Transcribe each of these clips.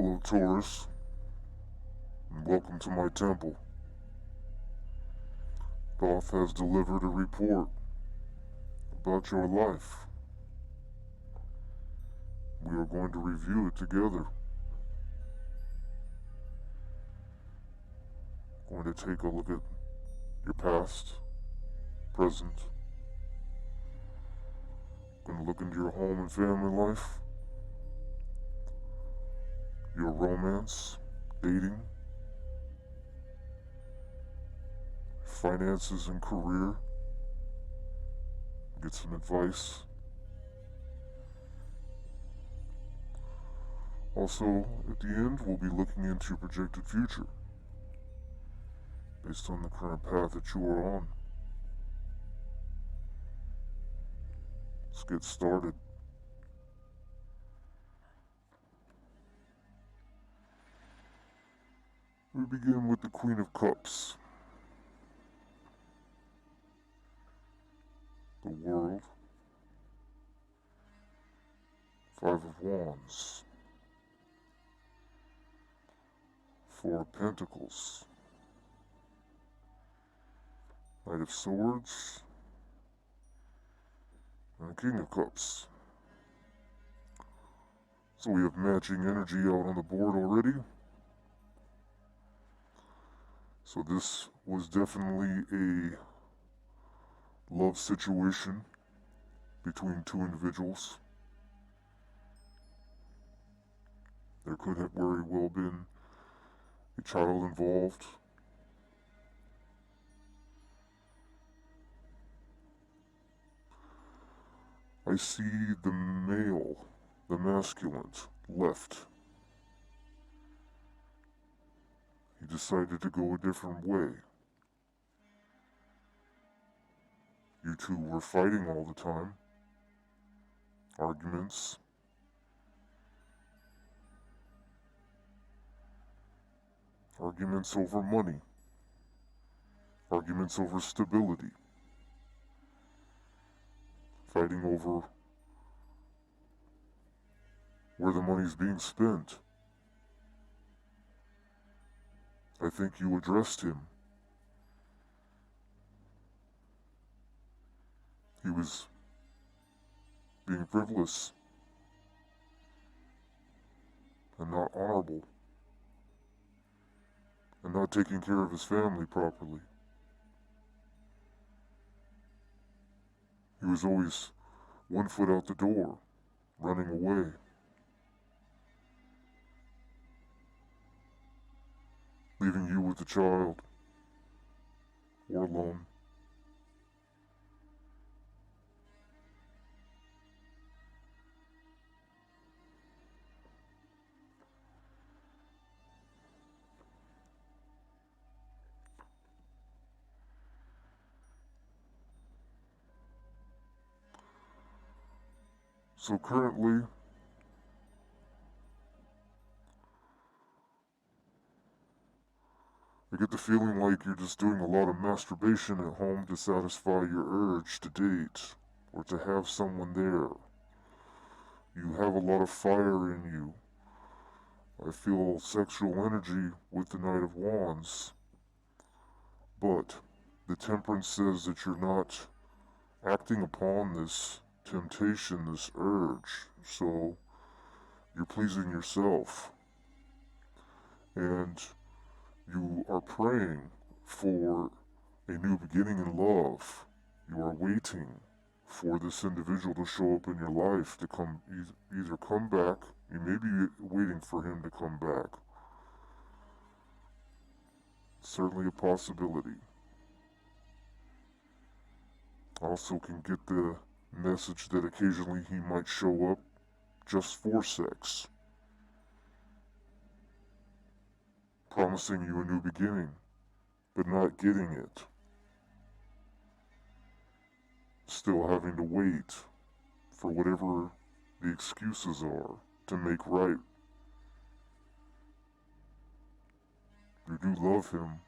Hello, Taurus, and welcome to my temple. Thoth has delivered a report about your life. We are going to review it together. Going to take a look at your past, present. Going to look into your home and family life, your romance, dating, finances and career. Get some advice. Also, at the end, we'll be looking into your projected future based on the current path that you are on. Let's get started. We begin with the Queen of Cups, the World, Five of Wands, Four of Pentacles, Knight of Swords, and King of Cups. So we have matching energy out on the board already. So this was definitely a love situation between two individuals. There could have very well been a child involved. I see the male, the masculine, left. He decided to go a different way. You two were fighting all the time. Arguments. Arguments over money. Arguments over stability. Fighting over where the money's being spent. I think you addressed him. He was being frivolous and not honorable and not taking care of his family properly. He was always 1 foot out the door, running away. Leaving you with the child, or alone. So currently, I get the feeling like you're just doing a lot of masturbation at home to satisfy your urge to date or to have someone there. You have a lot of fire in you. I feel sexual energy with the Knight of Wands, but the Temperance says that you're not acting upon this temptation, this urge, so you're pleasing yourself. And you are praying for a new beginning in love. You are waiting for this individual to show up in your life, to come, either come back. You may be waiting for him to come back. Certainly a possibility. Also can get the message that occasionally he might show up just for sex, promising you a new beginning, but not getting it. Still having to wait for whatever the excuses are to make right. You do love him.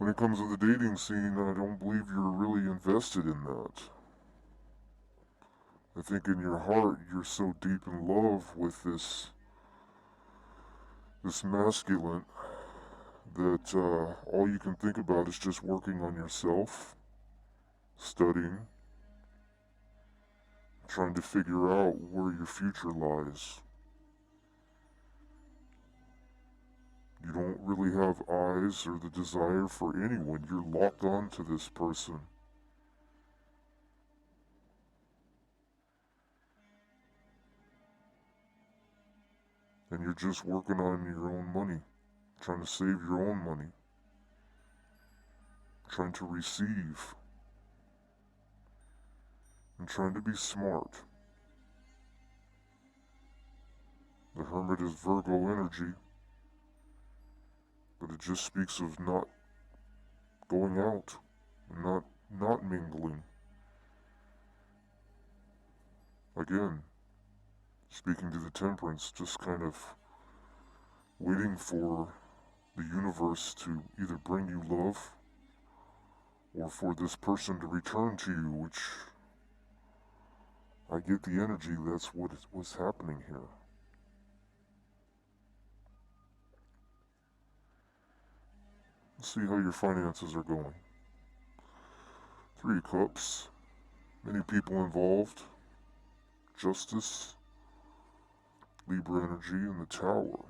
When it comes to the dating scene, I don't believe you're really invested in that. I think in your heart you're so deep in love with this masculine that all you can think about is just working on yourself, studying, trying to figure out where your future lies. You don't really have eyes or the desire for anyone. You're locked on to this person. And you're just working on your own money, trying to save your own money, trying to receive, and trying to be smart. The Hermit is Virgo energy, but it just speaks of not going out, not mingling. Again, speaking to the Temperance, just kind of waiting for the universe to either bring you love or for this person to return to you, which I get the energy that's what's happening here. Let's see how your finances are going. 3 of Cups, many people involved, Justice, Libra energy, and the Tower.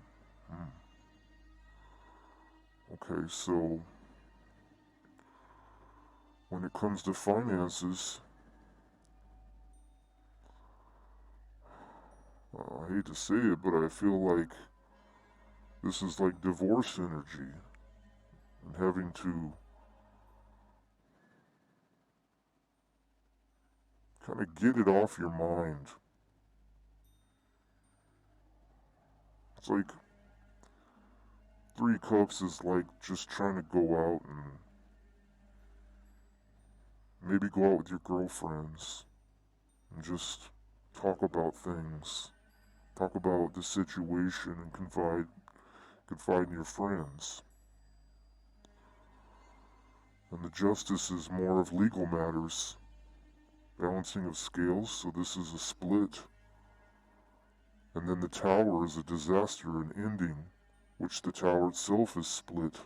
Okay, so when it comes to finances, I hate to say it, but I feel like this is like divorce energy and having to kind of get it off your mind. It's like 3 Cups is like just trying to go out and maybe go out with your girlfriends and just talk about things. Talk about the situation and confide in your friends. And the Justice is more of legal matters, balancing of scales, so this is a split. And then the Tower is a disaster, an ending, which the Tower itself is split.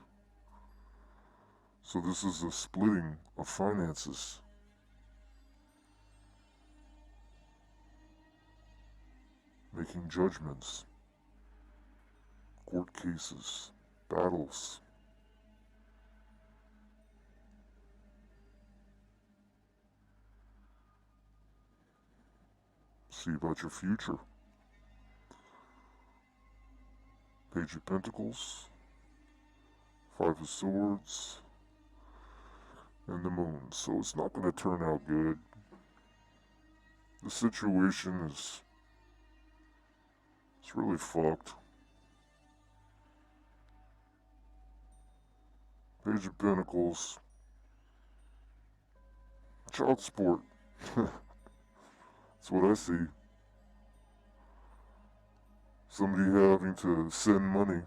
So this is a splitting of finances. Making judgments, court cases, battles. See about your future. Page of Pentacles, 5 of Swords, and the Moon. So it's not going to turn out good. The situation is it's really fucked. Page of Pentacles, child support. That's what I see. Somebody having to send money.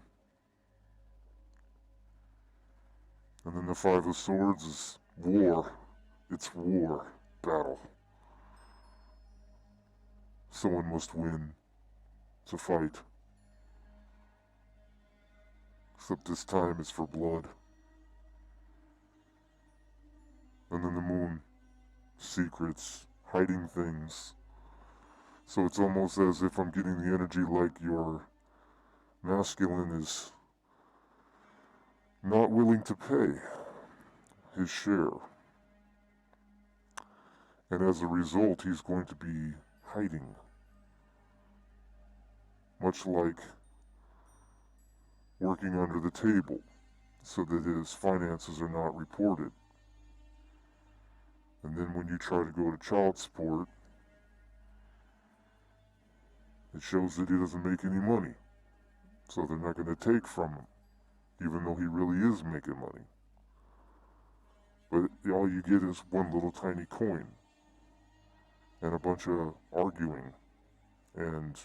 And then the 5 of Swords is war. It's war. Battle. Someone must win. It's a fight. Except this time it's for blood. And then the Moon. Secrets. Hiding things. So it's almost as if I'm getting the energy like your masculine is not willing to pay his share. And as a result, he's going to be hiding. Much like working under the table so that his finances are not reported. And then when you try to go to child support, it shows that he doesn't make any money. So they're not going to take from him, even though he really is making money. But all you get is one little tiny coin and a bunch of arguing and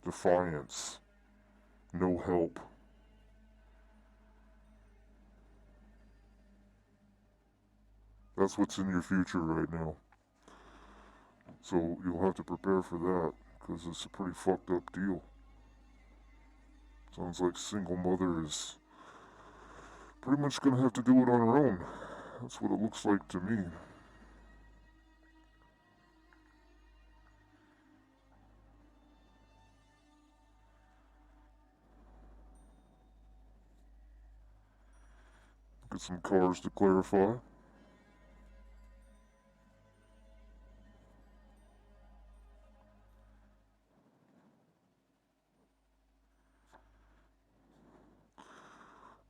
defiance, no help. That's what's in your future right now. So you'll have to prepare for that, because it's a pretty fucked up deal. Sounds like single mother is pretty much gonna have to do it on her own. That's what it looks like to me. Get some cards to clarify.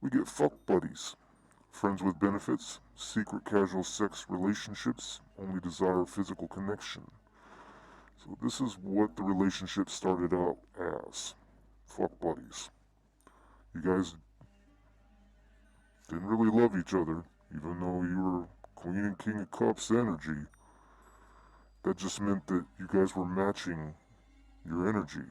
We get fuck buddies. Friends with benefits, secret casual sex relationships, only desire physical connection. So this is what the relationship started out as. Fuck buddies. You guys didn't really love each other, even though you were Queen and King of Cups energy. That just meant that you guys were matching your energy.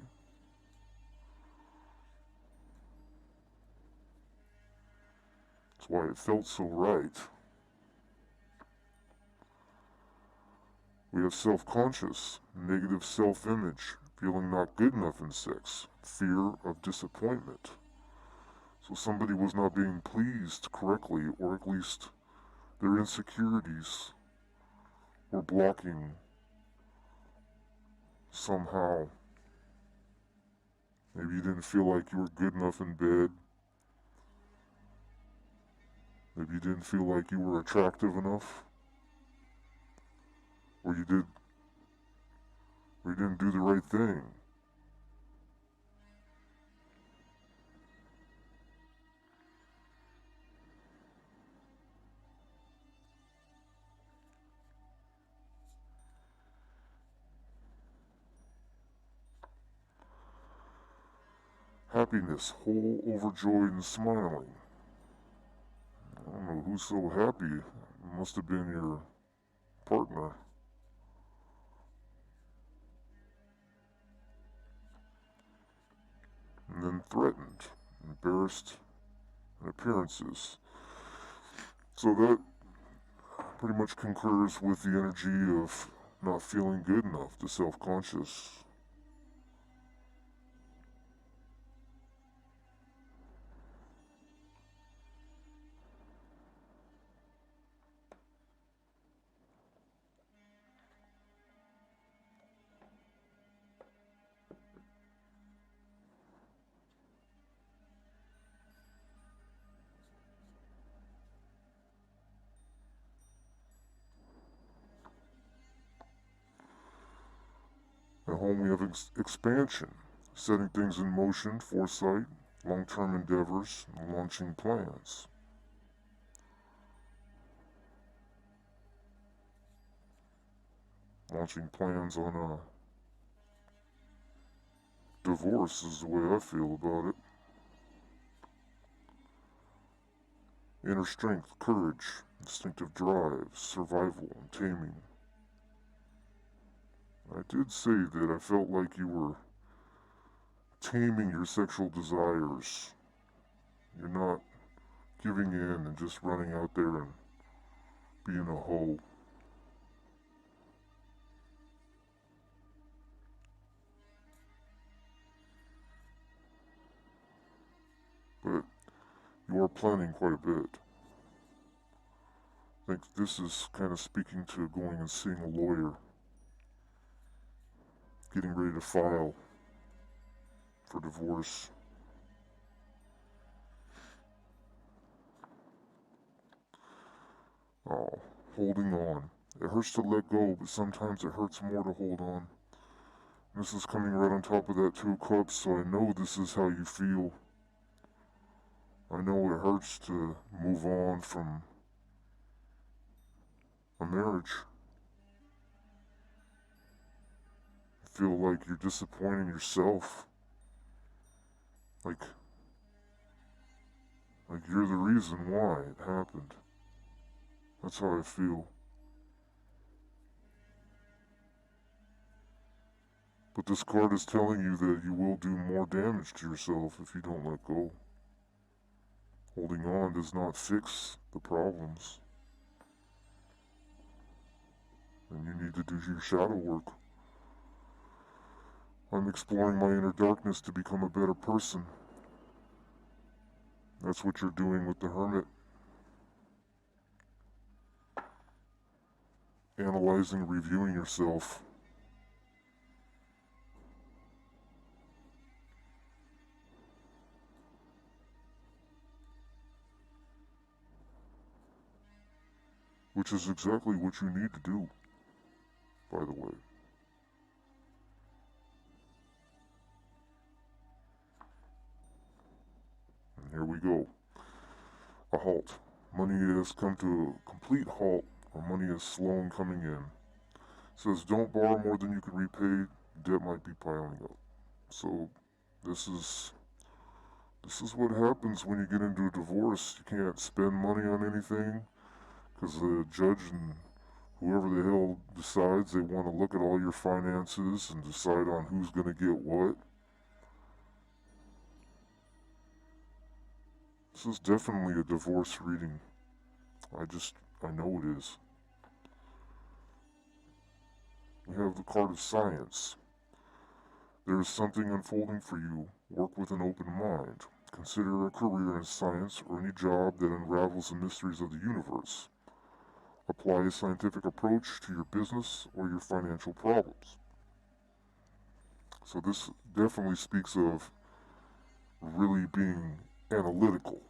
That's why it felt so right. We have self-conscious, negative self-image, feeling not good enough in sex, fear of disappointment. So somebody was not being pleased correctly, or at least their insecurities were blocking somehow. Maybe you didn't feel like you were good enough in bed. Maybe you didn't feel like you were attractive enough. Or you didn't do the right thing. Happiness, whole, overjoyed, and smiling. I don't know who's so happy. It must have been your partner. And then threatened, embarrassed, and appearances. So that pretty much concurs with the energy of not feeling good enough, the self-conscious. At home we have expansion, setting things in motion, foresight, long-term endeavors, and launching plans. Launching plans on a divorce is the way I feel about it. Inner strength, courage, instinctive drive, survival, and taming. I did say that I felt like you were taming your sexual desires. You're not giving in and just running out there and being a hoe. But you are planning quite a bit. I think this is kind of speaking to going and seeing a lawyer, getting ready to file for divorce. Oh, holding on. It hurts to let go, but sometimes it hurts more to hold on. This is coming right on top of that Two of Cups, so I know this is how you feel. I know it hurts to move on from a marriage. You feel like you're disappointing yourself. Like you're the reason why it happened. That's how I feel. But this card is telling you that you will do more damage to yourself if you don't let go. Holding on does not fix the problems. and you need to do your shadow work. I'm exploring my inner darkness to become a better person. That's what you're doing with the Hermit. Analyzing, reviewing yourself. Which is exactly what you need to do, by the way. And here we go. A halt. Money has come to a complete halt, or money is slow in coming in. It says don't borrow more than you can repay, debt might be piling up. So this is what happens when you get into a divorce. You can't spend money on anything because the judge and whoever the hell decides they want to look at all your finances and decide on who's going to get what. This is definitely a divorce reading. I know it is. We have the card of science. There is something unfolding for you. Work with an open mind. Consider a career in science or any job that unravels the mysteries of the universe. Apply a scientific approach to your business or your financial problems. So this definitely speaks of really being analytical,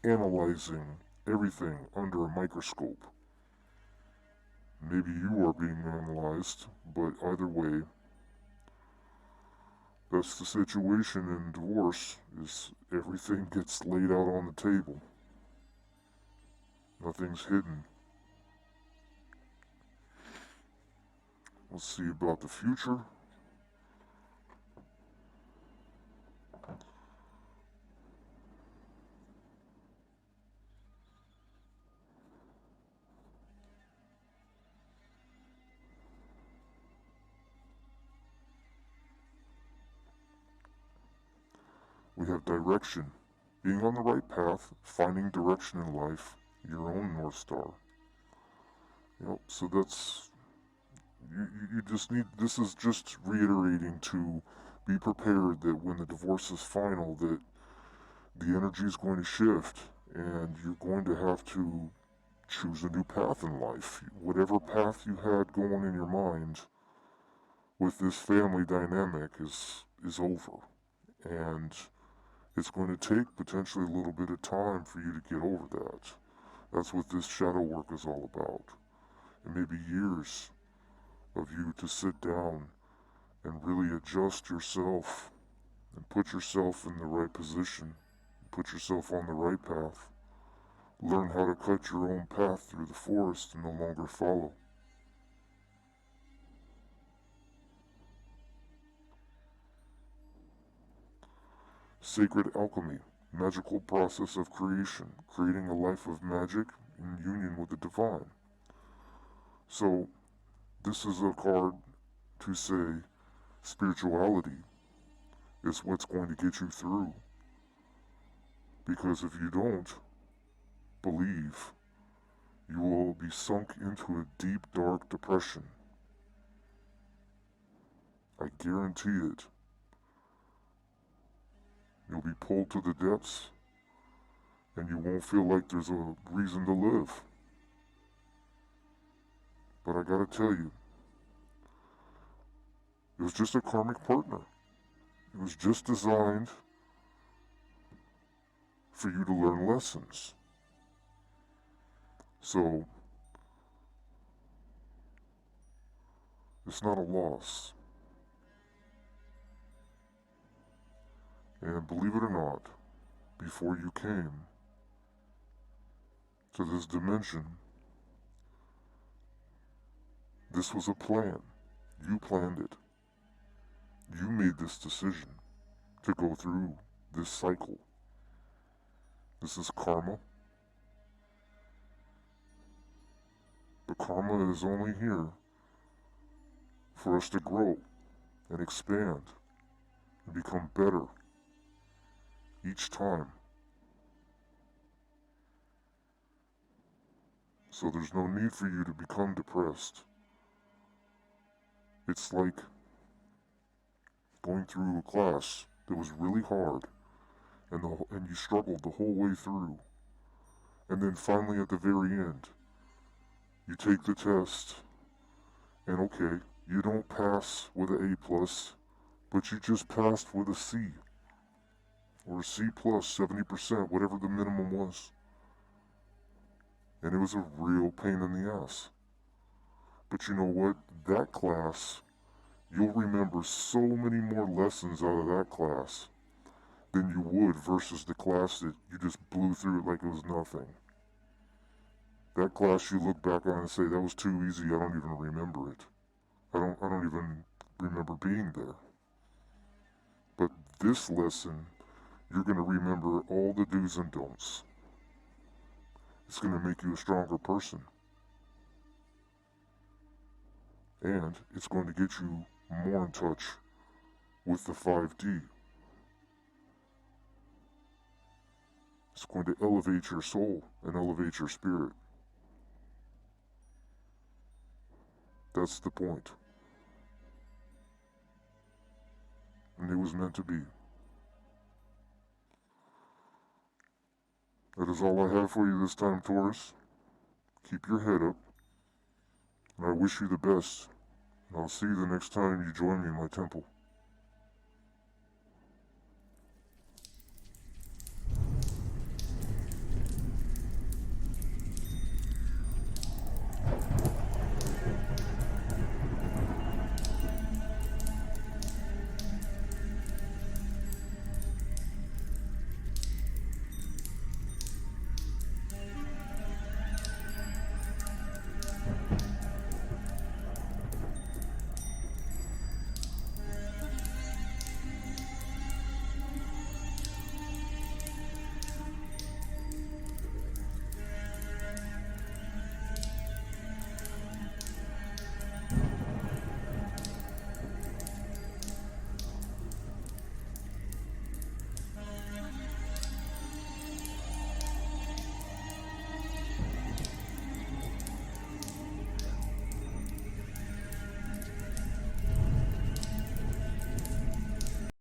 analyzing everything under a microscope. Maybe you are being analyzed, but either way, that's the situation in divorce, is everything gets laid out on the table. Nothing's hidden. Let's see about the future. We have direction. Being on the right path, finding direction in life, your own North Star. So that's, you just need, this is just reiterating to be prepared that when the divorce is final, that the energy is going to shift and you're going to have to choose a new path in life. Whatever path you had going in your mind with this family dynamic is over. And it's going to take potentially a little bit of time for you to get over that. That's what this shadow work is all about. It may be years of you to sit down and really adjust yourself and put yourself in the right position, put yourself on the right path, learn how to cut your own path through the forest and no longer follow. Sacred alchemy, magical process of creation, creating a life of magic in union with the divine. So, this is a card to say spirituality is what's going to get you through. Because if you don't believe, you will be sunk into a deep, dark depression. I guarantee it. You'll be pulled to the depths, and you won't feel like there's a reason to live. But I gotta tell you, it was just a karmic partner. It was just designed for you to learn lessons. So, it's not a loss. And believe it or not, before you came to this dimension, this was a plan. You planned it. You made this decision to go through this cycle. This is karma. But karma is only here for us to grow and expand and become better each time. So there's no need for you to become depressed. It's like going through a class that was really hard, and you struggled the whole way through, and then finally at the very end, you take the test, and okay, you don't pass with an A plus, but you just passed with a C, or a C plus, 70%, whatever the minimum was. And it was a real pain in the ass. But you know what? That class, you'll remember so many more lessons out of that class than you would versus the class that you just blew through it like it was nothing. That class you look back on and say, that was too easy, I don't even remember it. I don't even remember being there. But this lesson, you're going to remember all the do's and don'ts. It's going to make you a stronger person. And it's going to get you more in touch with the 5D. It's going to elevate your soul and elevate your spirit. That's the point. And it was meant to be. That is all I have for you this time, Taurus. Keep your head up, and I wish you the best. And I'll see you the next time you join me in my temple.